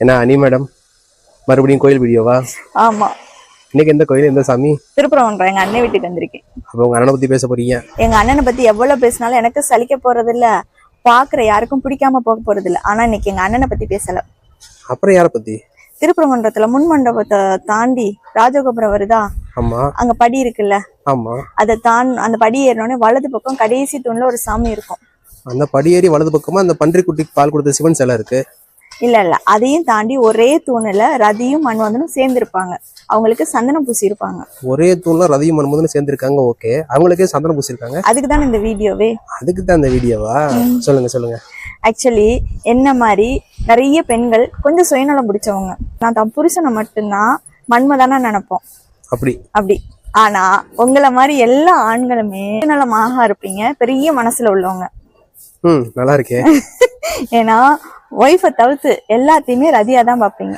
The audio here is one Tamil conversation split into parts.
என்ன அனி மேடம் மறுபடியும் கோயில் வீடியோவா? ஆமா. இன்னைக்கு எந்த கோயில், எந்த சாமி? திருப்பரங்குன்றம். எங்க அண்ணன் வீட்டுக்கு வந்திருக்கேன். அப்ப உங்க அண்ணனை பத்தி பேச போறீங்க? எங்க அண்ணனை பத்தி எவ்வளவு பேசினாலும் எனக்கு சலிக்க போறது இல்ல, பாக்குற யாருக்கும் பிடிக்காம போக போறது இல்ல. ஆனா இன்னைக்கு எங்க அண்ணனை பத்தி பேசல. அப்புறம் யார பத்தி? திருப்பரங்குன்றத்துல முன் மண்டபத்தை தாண்டி ராஜகோபுரம் வருதா? ஆமா. அங்க படி இருக்குல்ல? ஆமா. அந்த படி ஏறினோடனே வலது பக்கம் கடைசி தூண்ல ஒரு சாமி இருக்கும். அந்த படி ஏறி வலது பக்கமா அந்த பன்றிக்குட்டிக்கு பால் கொடுத்த சிவன் சிலை இருக்கு. இல்ல அதையும் தாண்டி ஒரே தூணுல ரதியும் மன்மதனும் சேர்ந்து இருப்பாங்க. அவங்களுக்கு சந்தனம் பூசி இருப்பாங்க. ஒரே தூண்ல ரதியும் மன்மதனும் சேர்ந்து இருக்காங்க. ஓகே, அவங்களுக்கே சந்தனம் பூசி இருக்காங்க. அதுக்குதான் இந்த வீடியோவே. அதுக்கு தான் இந்த வீடியோவா? சொல்லுங்க. ஆக்சுவலி என்ன மாதிரி நிறைய பெண்கள் கொஞ்சம் சுயநலம் பிடிச்சவங்க. நான் தான் புருஷனை மட்டும்தான் மன்மதானா நினைப்போம். அப்படி ஆனா உங்களை மாதிரி எல்லா ஆண்களுமே சுயநலமாக இருப்பீங்க, பெரிய மனசுல உள்ளவங்க. நல்லா இருக்கே. ஏன்னா ஒய்ஃபை தவிர்த்து எல்லாத்தையுமே ரதியா தான் பாப்பீங்க.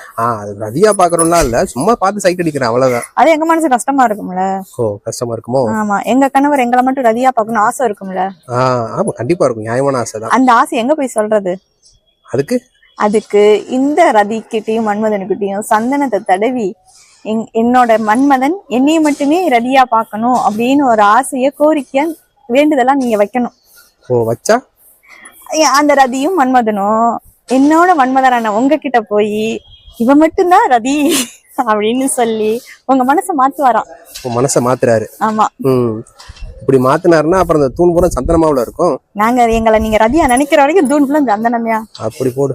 ரதியா பாக்குறோம்லாம் இல்ல, சும்மா பார்த்து சைட் அடிக்கிறேன், அவ்வளவுதான். அது எங்க மனசு கஷ்டமா இருக்கும்ல. கஷ்டமா இருக்குமோ? ஆமா, எங்க கணவர் எங்களை மட்டும் ரதியா பாக்கணும் ஆசை இருக்கும்ல. ஆமா, கண்டிப்பா இருக்கும், நியாயமான ஆசை தான். அந்த ஆசை எங்க போய் சொல்றது? அதுக்கு இந்த ரதிக்கிட்டையும் மன்மதனுக்கிட்டையும் சந்தனத்தை தடவி என்னோட மன்மதன் என்னைய மட்டுமே ரதியா பாக்கணும் அப்படின்னு ஒரு ஆசைய, கோரிக்கைய, வேண்டுதெல்லாம் நீங்க வைக்கணும். வச்சா அந்த ரதியும் மன்மதனும் என்னோட மன்மதனான உங்ககிட்ட போய் இவன் மட்டும்தான் ரதி அப்படின்னு சொல்லி உங்க மனசை மாத்துவாராம். மனசை மாத்துறாரு? ஆமா. இப்படி மாத்தினாருன்னா அப்புறம் அந்த தூண் பூரா சந்தனமாவுல இருக்கும். எங்களை நீங்க ரதியா நினைக்கிற வரைக்கும் தூண் பூரா சந்தனமையா? அப்படி போடு.